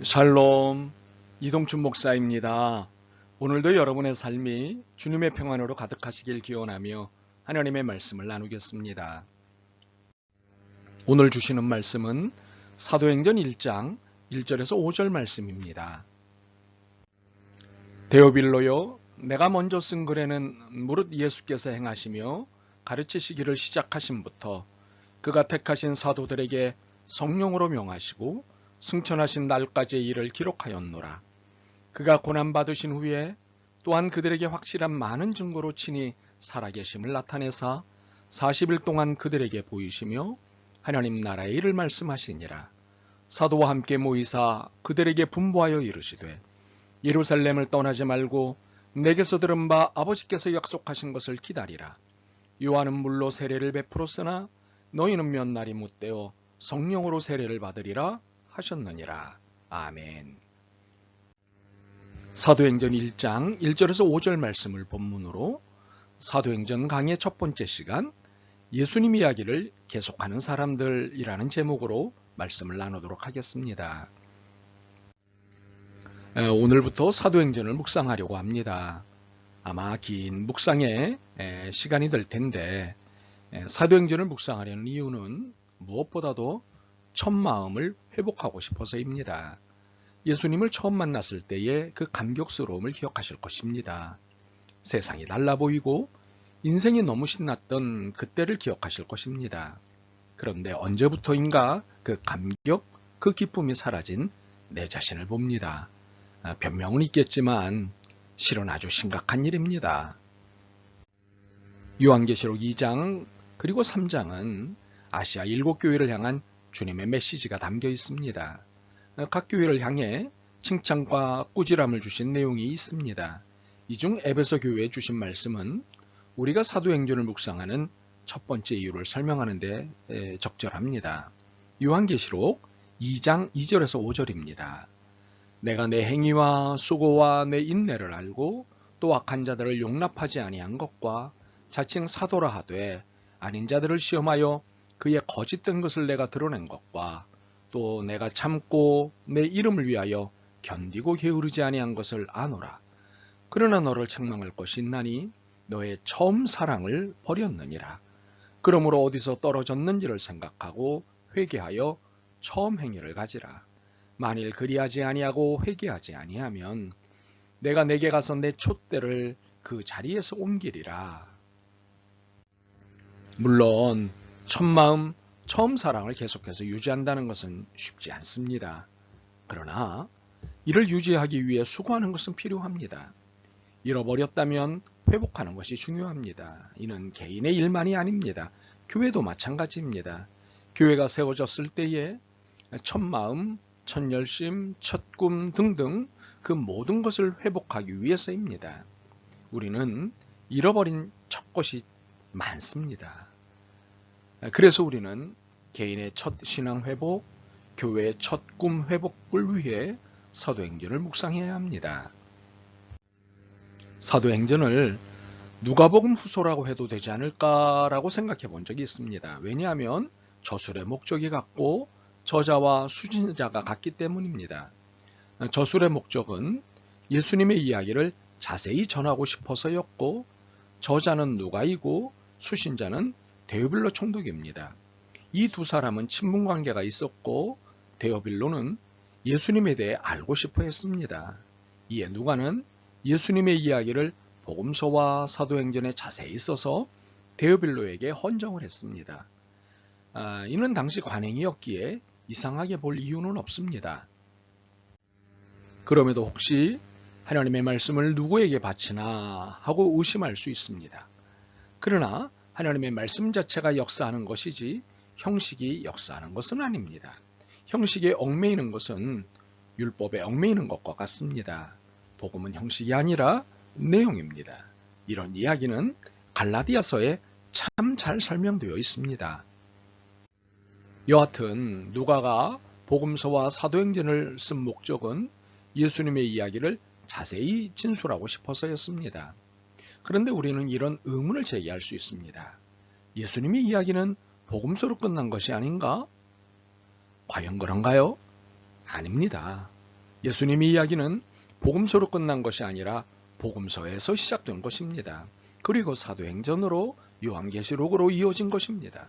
샬롬, 이동춘 목사입니다. 오늘도 여러분의 삶이 주님의 평안으로 가득하시길 기원하며 하나님의 말씀을 나누겠습니다. 오늘 주시는 말씀은 사도행전 1장 1절에서 5절 말씀입니다. 데오빌로요, 내가 먼저 쓴 글에는 무릇 예수께서 행하시며 가르치시기를 시작하심부터 그가 택하신 사도들에게 성령으로 명하시고 승천하신 날까지의 일을 기록하였노라. 그가 고난받으신 후에 또한 그들에게 확실한 많은 증거로 친히 살아계심을 나타내사 40일 동안 그들에게 보이시며 하나님 나라의 일을 말씀하시니라. 사도와 함께 모이사 그들에게 분부하여 이르시되 예루살렘을 떠나지 말고 내게서 들은 바 아버지께서 약속하신 것을 기다리라. 요한은 물로 세례를 베풀었으나 너희는 몇 날이 못되어 성령으로 세례를 받으리라 하셨느니라. 아멘. 사도행전 1장 1절에서 5절 말씀을 본문으로 사도행전 강의 첫 번째 시간 예수님 이야기를 계속하는 사람들이라는 제목으로 말씀을 나누도록 하겠습니다. 오늘부터 사도행전을 묵상하려고 합니다. 아마 긴 묵상의 시간이 될 텐데 사도행전을 묵상하려는 이유는 무엇보다도 첫 마음을 회복하고 싶어서입니다. 예수님을 처음 만났을 때의 그 감격스러움을 기억하실 것입니다. 세상이 달라 보이고 인생이 너무 신났던 그때를 기억하실 것입니다. 그런데 언제부터인가 그 감격, 그 기쁨이 사라진 내 자신을 봅니다. 변명은 있겠지만 실은 아주 심각한 일입니다. 요한계시록 2장 그리고 3장은 아시아 7교회를 향한 주님의 메시지가 담겨 있습니다. 각 교회를 향해 칭찬과 꾸지람을 주신 내용이 있습니다. 이 중 에베소 교회에 주신 말씀은 우리가 사도행전을 묵상하는 첫 번째 이유를 설명하는 데 적절합니다. 요한계시록 2장 2절에서 5절입니다. 내가 내 행위와 수고와 내 인내를 알고 또 악한 자들을 용납하지 아니한 것과 자칭 사도라 하되 아닌 자들을 시험하여 그의 거짓된 것을 내가 드러낸 것과 또 내가 참고 내 이름을 위하여 견디고 게으르지 아니한 것을 아노라. 그러나 너를 책망할 것이 있나니 너의 처음 사랑을 버렸느니라. 그러므로 어디서 떨어졌는지를 생각하고 회개하여 처음 행위를 가지라. 만일 그리하지 아니하고 회개하지 아니하면 내가 내게 가서 내 촛대를 그 자리에서 옮기리라. 물론 첫 마음, 처음 사랑을 계속해서 유지한다는 것은 쉽지 않습니다. 그러나 이를 유지하기 위해 수고하는 것은 필요합니다. 잃어버렸다면 회복하는 것이 중요합니다. 이는 개인의 일만이 아닙니다. 교회도 마찬가지입니다. 교회가 세워졌을 때에 첫 마음, 첫 열심, 첫 꿈 등등 그 모든 것을 회복하기 위해서입니다. 우리는 잃어버린 첫 것이 많습니다. 그래서 우리는 개인의 첫 신앙 회복, 교회의 첫 꿈 회복을 위해 사도행전을 묵상해야 합니다. 사도행전을 누가복음 후소라고 해도 되지 않을까라고 생각해 본 적이 있습니다. 왜냐하면 저술의 목적이 같고 저자와 수신자가 같기 때문입니다. 저술의 목적은 예수님의 이야기를 자세히 전하고 싶어서였고 저자는 누가이고 수신자는 데오빌로 총독입니다. 이 두 사람은 친분 관계가 있었고 데오빌로는 예수님에 대해 알고 싶어 했습니다. 이에 누가는 예수님의 이야기를 복음서와 사도행전에 자세히 써서 데오빌로에게 헌정을 했습니다. 이는 당시 관행이었기에 이상하게 볼 이유는 없습니다. 그럼에도 혹시 하나님의 말씀을 누구에게 바치나 하고 의심할 수 있습니다. 그러나 하나님의 말씀 자체가 역사하는 것이지 형식이 역사하는 것은 아닙니다. 형식에 얽매이는 것은 율법에 얽매이는 것과 같습니다. 복음은 형식이 아니라 내용입니다. 이런 이야기는 갈라디아서에 참 잘 설명되어 있습니다. 여하튼 누가가 복음서와 사도행전을 쓴 목적은 예수님의 이야기를 자세히 진술하고 싶어서였습니다. 그런데 우리는 이런 의문을 제기할 수 있습니다. 예수님의 이야기는 복음서로 끝난 것이 아닌가? 과연 그런가요? 아닙니다. 예수님의 이야기는 복음서로 끝난 것이 아니라 복음서에서 시작된 것입니다. 그리고 사도행전으로 요한계시록으로 이어진 것입니다.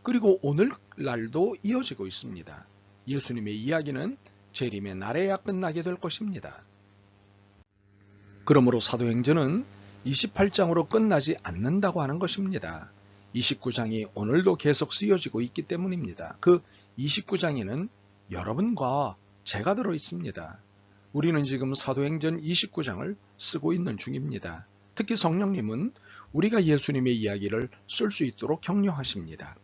그리고 오늘날도 이어지고 있습니다. 예수님의 이야기는 재림의 날에야 끝나게 될 것입니다. 그러므로 사도행전은 28장으로 끝나지 않는다고 하는 것입니다. 29장이 오늘도 계속 쓰여지고 있기 때문입니다. 그 29장에는 여러분과 제가 들어 있습니다. 우리는 지금 사도행전 29장을 쓰고 있는 중입니다. 특히 성령님은 우리가 예수님의 이야기를 쓸 수 있도록 격려하십니다.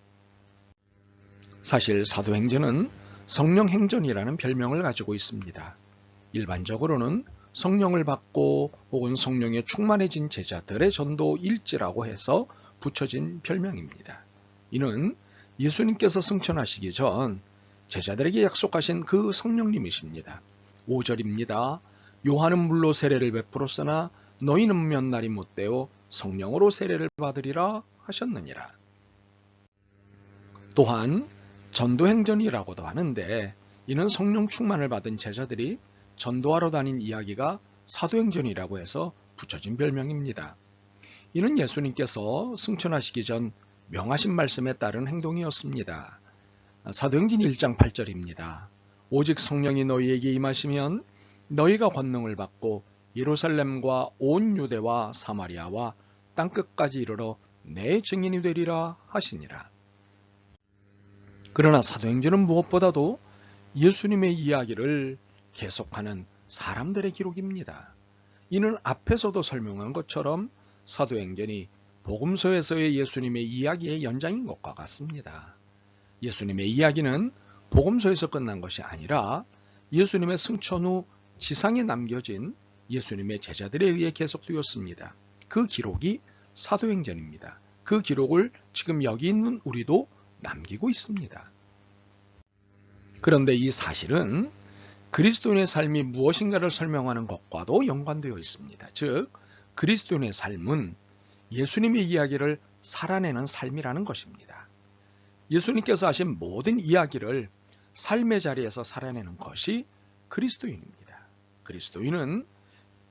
사실 사도행전은 성령행전이라는 별명을 가지고 있습니다. 일반적으로는 성령을 받고 혹은 성령에 충만해진 제자들의 전도 일지라고 해서 붙여진 별명입니다. 이는 예수님께서 승천하시기 전 제자들에게 약속하신 그 성령님이십니다. 5절입니다. 요한은 물로 세례를 베풀었으나 너희는 몇 날이 못되어 성령으로 세례를 받으리라 하셨느니라. 또한 전도행전이라고도 하는데 이는 성령 충만을 받은 제자들이 전도하러 다닌 이야기가 사도행전이라고 해서 붙여진 별명입니다. 이는 예수님께서 승천하시기 전 명하신 말씀에 따른 행동이었습니다. 사도행전 1장 8절입니다. 오직 성령이 너희에게 임하시면 너희가 권능을 받고 예루살렘과 온 유대와 사마리아와 땅끝까지 이르러 내 증인이 되리라 하시니라. 그러나 사도행전은 무엇보다도 예수님의 이야기를 계속하는 사람들의 기록입니다. 이는 앞에서도 설명한 것처럼 사도행전이 복음서에서의 예수님의 이야기의 연장인 것과 같습니다. 예수님의 이야기는 복음서에서 끝난 것이 아니라 예수님의 승천 후 지상에 남겨진 예수님의 제자들에 의해 계속되었습니다. 그 기록이 사도행전입니다. 그 기록을 지금 여기 있는 우리도 남기고 있습니다. 그런데 이 사실은 그리스도인의 삶이 무엇인가를 설명하는 것과도 연관되어 있습니다. 즉, 그리스도인의 삶은 예수님의 이야기를 살아내는 삶이라는 것입니다. 예수님께서 하신 모든 이야기를 삶의 자리에서 살아내는 것이 그리스도인입니다. 그리스도인은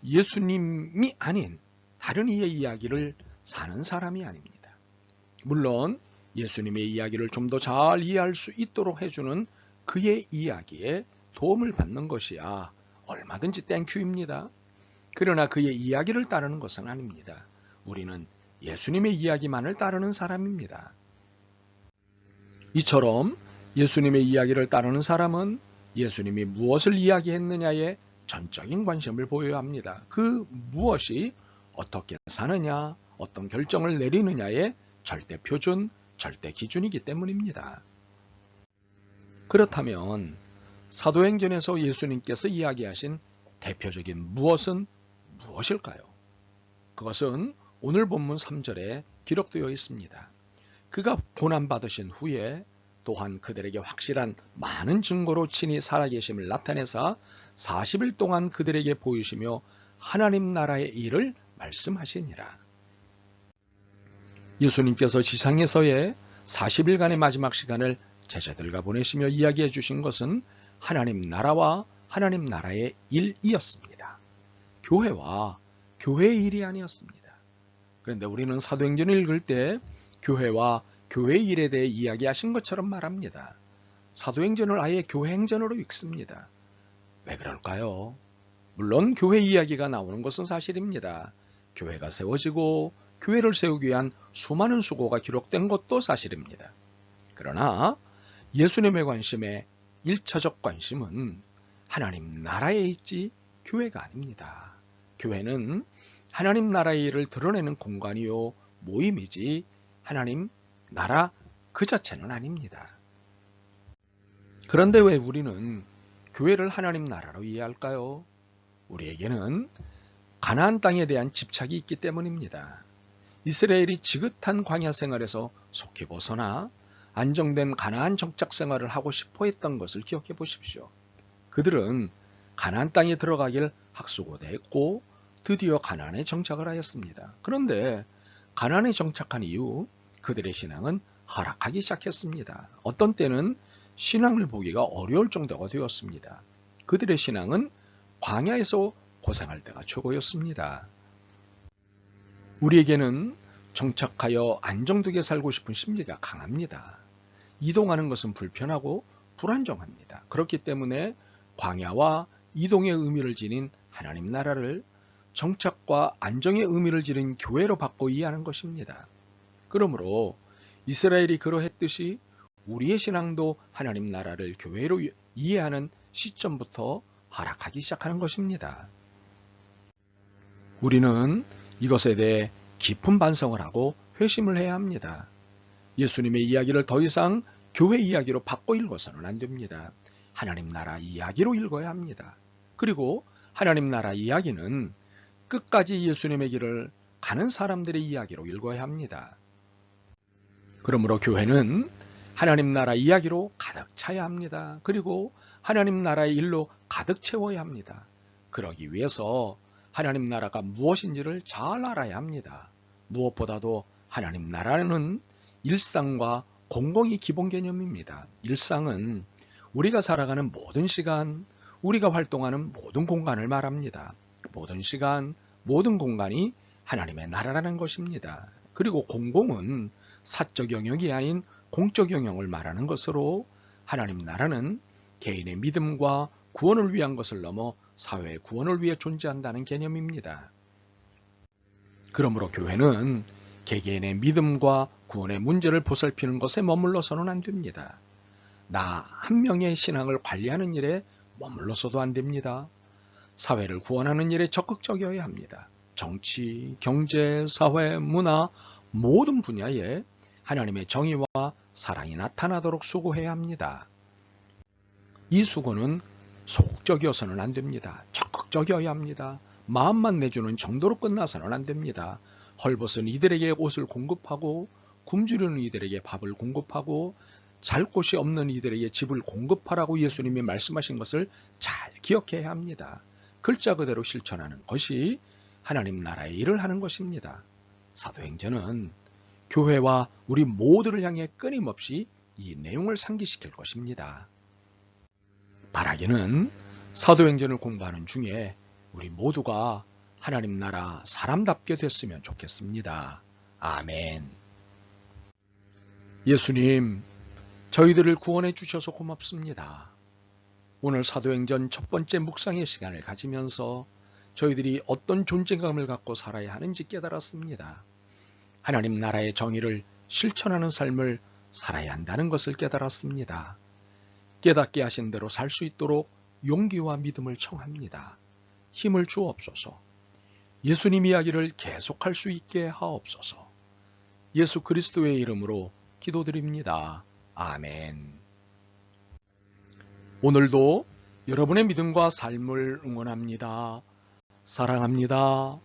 예수님이 아닌 다른 이의 이야기를 사는 사람이 아닙니다. 물론 예수님의 이야기를 좀 더 잘 이해할 수 있도록 해주는 그의 이야기에 도움을 받는 것이야 얼마든지 땡큐입니다. 그러나 그의 이야기를 따르는 것은 아닙니다. 우리는 예수님의 이야기만을 따르는 사람입니다. 이처럼 예수님의 이야기를 따르는 사람은 예수님이 무엇을 이야기했느냐에 전적인 관심을 보여야 합니다. 그 무엇이 어떻게 사느냐, 어떤 결정을 내리느냐의 절대 표준, 절대 기준이기 때문입니다. 그렇다면 사도행전에서 예수님께서 이야기하신 대표적인 무엇은 무엇일까요? 그것은 오늘 본문 3절에 기록되어 있습니다. 그가 고난받으신 후에 또한 그들에게 확실한 많은 증거로 친히 살아계심을 나타내사 40일 동안 그들에게 보이시며 하나님 나라의 일을 말씀하시니라. 예수님께서 지상에서의 40일간의 마지막 시간을 제자들과 보내시며 이야기해 주신 것은 하나님 나라와 하나님 나라의 일이었습니다. 교회와 교회의 일이 아니었습니다. 그런데 우리는 사도행전을 읽을 때 교회와 교회의 일에 대해 이야기하신 것처럼 말합니다. 사도행전을 아예 교회행전으로 읽습니다. 왜 그럴까요? 물론 교회 이야기가 나오는 것은 사실입니다. 교회가 세워지고 교회를 세우기 위한 수많은 수고가 기록된 것도 사실입니다. 그러나 예수님의 관심의 1차적 관심은 하나님 나라에 있지 교회가 아닙니다. 교회는 하나님 나라의 일을 드러내는 공간이요 모임이지 하나님 나라 그 자체는 아닙니다. 그런데 왜 우리는 교회를 하나님 나라로 이해할까요? 우리에게는 가나안 땅에 대한 집착이 있기 때문입니다. 이스라엘이 지긋한 광야 생활에서 속히 벗어나 안정된 가나안 정착 생활을 하고 싶어 했던 것을 기억해 보십시오. 그들은 가나안 땅에 들어가길 학수고대했고 드디어 가나안에 정착을 하였습니다. 그런데 가나안에 정착한 이후 그들의 신앙은 하락하기 시작했습니다. 어떤 때는 신앙을 보기가 어려울 정도가 되었습니다. 그들의 신앙은 광야에서 고생할 때가 최고였습니다. 우리에게는 정착하여 안정되게 살고 싶은 심리가 강합니다. 이동하는 것은 불편하고 불안정합니다. 그렇기 때문에 광야와 이동의 의미를 지닌 하나님 나라를 정착과 안정의 의미를 지닌 교회로 바꿔 이해하는 것입니다. 그러므로 이스라엘이 그러했듯이 우리의 신앙도 하나님 나라를 교회로 이해하는 시점부터 하락하기 시작하는 것입니다. 우리는 이것에 대해 깊은 반성을 하고 회심을 해야 합니다. 예수님의 이야기를 더 이상 교회 이야기로 바꿔 읽어서는 안 됩니다. 하나님 나라 이야기로 읽어야 합니다. 그리고 하나님 나라 이야기는 끝까지 예수님의 길을 가는 사람들의 이야기로 읽어야 합니다. 그러므로 교회는 하나님 나라 이야기로 가득 차야 합니다. 그리고 하나님 나라의 일로 가득 채워야 합니다. 그러기 위해서 하나님 나라가 무엇인지를 잘 알아야 합니다. 무엇보다도 하나님 나라는 일상과 공공이 기본 개념입니다. 일상은 우리가 살아가는 모든 시간, 우리가 활동하는 모든 공간을 말합니다. 모든 시간, 모든 공간이 하나님의 나라라는 것입니다. 그리고 공공은 사적 영역이 아닌 공적 영역을 말하는 것으로 하나님 나라는 개인의 믿음과 구원을 위한 것을 넘어 사회의 구원을 위해 존재한다는 개념입니다. 그러므로 교회는 개개인의 믿음과 구원의 문제를 보살피는 것에 머물러서는 안 됩니다. 나 한 명의 신앙을 관리하는 일에 머물러서도 안 됩니다. 사회를 구원하는 일에 적극적이어야 합니다. 정치, 경제, 사회, 문화 모든 분야에 하나님의 정의와 사랑이 나타나도록 수고해야 합니다. 이 수고는 소극적이어서는 안 됩니다. 적극적이어야 합니다. 마음만 내주는 정도로 끝나서는 안 됩니다. 헐벗은 이들에게 옷을 공급하고 굶주리는 이들에게 밥을 공급하고 잘 곳이 없는 이들에게 집을 공급하라고 예수님이 말씀하신 것을 잘 기억해야 합니다. 글자 그대로 실천하는 것이 하나님 나라의 일을 하는 것입니다. 사도행전은 교회와 우리 모두를 향해 끊임없이 이 내용을 상기시킬 것입니다. 바라기는 사도행전을 공부하는 중에 우리 모두가 하나님 나라 사람답게 됐으면 좋겠습니다. 아멘. 예수님, 저희들을 구원해 주셔서 고맙습니다. 오늘 사도행전 첫 번째 묵상의 시간을 가지면서 저희들이 어떤 존재감을 갖고 살아야 하는지 깨달았습니다. 하나님 나라의 정의를 실천하는 삶을 살아야 한다는 것을 깨달았습니다. 깨닫게 하신 대로 살 수 있도록 용기와 믿음을 청합니다. 힘을 주옵소서. 예수님 이야기를 계속할 수 있게 하옵소서. 예수 그리스도의 이름으로 기도드립니다. 아멘. 오늘도 여러분의 믿음과 삶을 응원합니다. 사랑합니다.